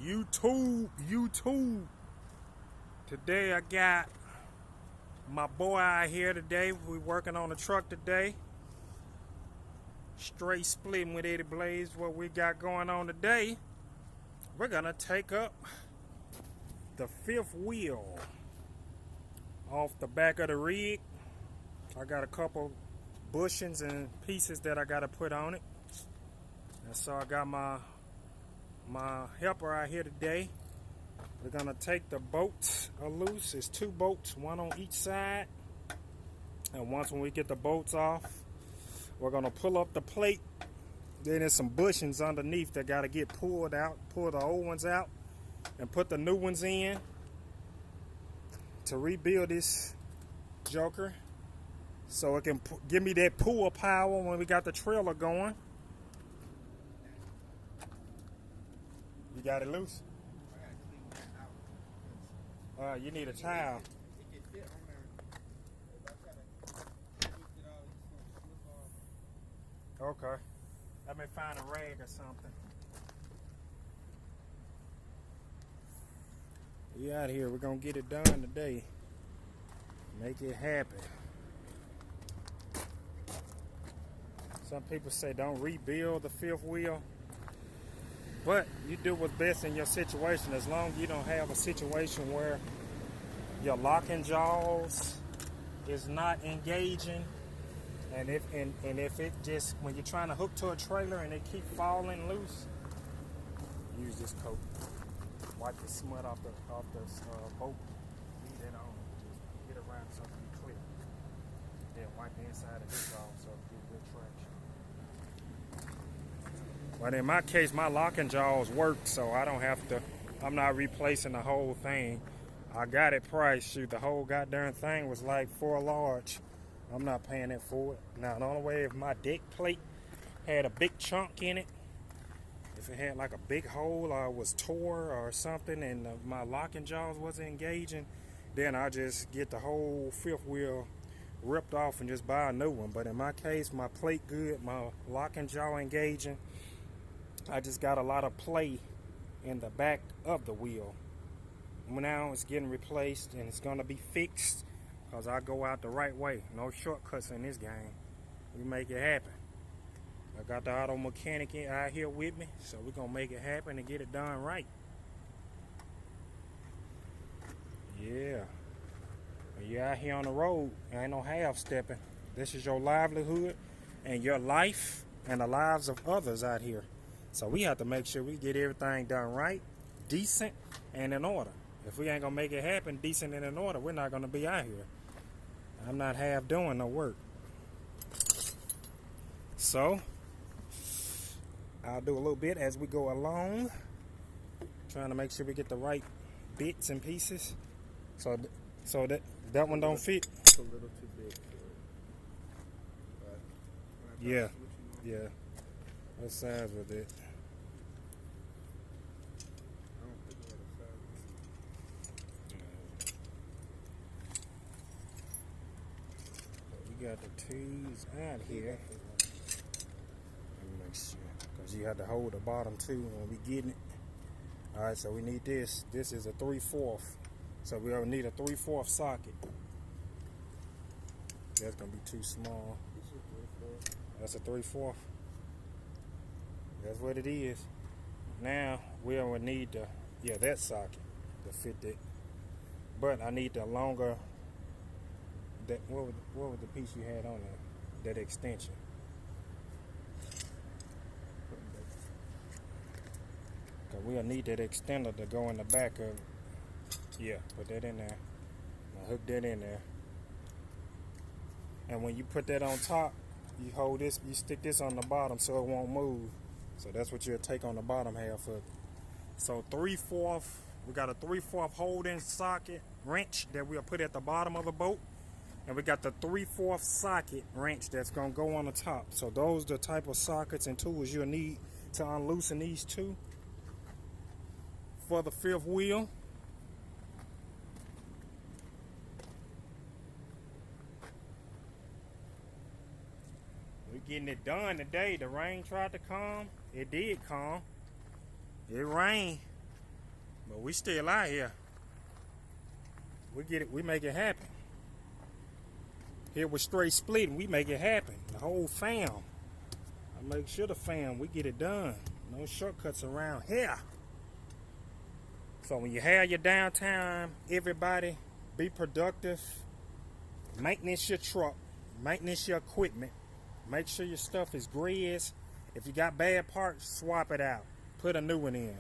YouTube. Today I got my boy out here today. We working on the truck today. Straight splitting with Eddie Blaze. What we got going on today, we're gonna take up the fifth wheel off the back of the rig. I got a couple bushings and pieces that I gotta put on it. And so I got my helper out here today. We're gonna take the bolts loose. It's two bolts, one on each side. And once when we get the bolts off, we're gonna pull up the plate. Then there's some bushings underneath that gotta get pulled out. Pull the old ones out and put the new ones in to rebuild this joker, so it can give me that pull power when we got the trailer going. You got it loose? You need a towel. Okay. Let me find a rag or something. We out here. We're gonna get it done today. Make it happen. Some people say don't rebuild the fifth wheel, but you do what's best in your situation. As long as you don't have a situation where your locking jaws is not engaging, and if it just, when you're trying to hook to a trailer and it keep falling loose, use this coat. Wipe the smut off the bolt. Leave it on. Just get around so it can be clear. Then wipe the inside of this off so it get good traction. But in my case, my locking jaws work, so I don't have to. I'm not replacing the whole thing. I got it priced. Shoot, the whole goddamn thing was like $4 large. I'm not paying it for it. Now, the only way if my deck plate had a big chunk in it, if it had like a big hole or was tore or something and my locking jaws wasn't engaging, then I just get the whole fifth wheel ripped off and just buy a new one. But in my case, my plate good, my locking jaw engaging. I just got a lot of play in the back of the wheel. Now it's getting replaced and it's gonna be fixed because I go out the right way. No shortcuts in this game. We make it happen. I got the auto mechanic out here with me, so we're gonna make it happen and get it done right. Yeah. When you're out here on the road, ain't no half stepping. This is your livelihood and your life and the lives of others out here. So we have to make sure we get everything done right, decent, and in order. If we ain't gonna make it happen decent and in order, we're not gonna be out here. I'm not half doing no work. So I'll do a little bit as we go along, trying to make sure we get the right bits and pieces. So that one don't fit. It's a little too big for it. Yeah. What size was it? I don't think we had a size. We got the T's out here. Let me make sure, because you have to hold the bottom too when we getting it. All right, so we need this. This is a 3/4, so we don't need a 3/4 socket. That's gonna be too small. That's a 3/4. That's what it is. Now we don't need that socket to fit that. But I need the longer. That what was the piece you had on there? That extension. Cause we'll need that extender to go in the back of. Yeah, put that in there. Now hook that in there. And when you put that on top, you hold this. You stick this on the bottom so it won't move. So that's what you'll take on the bottom half of it. So 3/4. We got a 3/4 holding socket wrench that we'll put at the bottom of the bolt. And we got the 3/4 socket wrench that's gonna go on the top. So those are the type of sockets and tools you'll need to unloosen these two for the fifth wheel. We're getting it done today. The rain tried to come. It did come. It rained. But we still out here. We get it. We make it happen. Here with Straight Splitting, we make it happen. The whole fam. I make sure the fam, we get it done. No shortcuts around here. So when you have your downtime, everybody be productive. Maintenance your truck. Maintenance your equipment. Make sure your stuff is greased. If you got bad parts, swap it out. Put a new one in.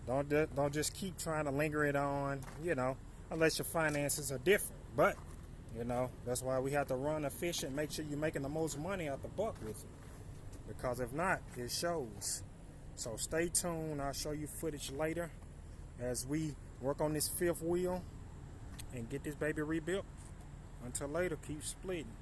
Don't just keep trying to linger it on, you know, unless your finances are different. But, you know, that's why we have to run efficient. Make sure you're making the most money out the buck with it. Because if not, it shows. So stay tuned. I'll show you footage later as we work on this fifth wheel and get this baby rebuilt. Until later, keep splitting.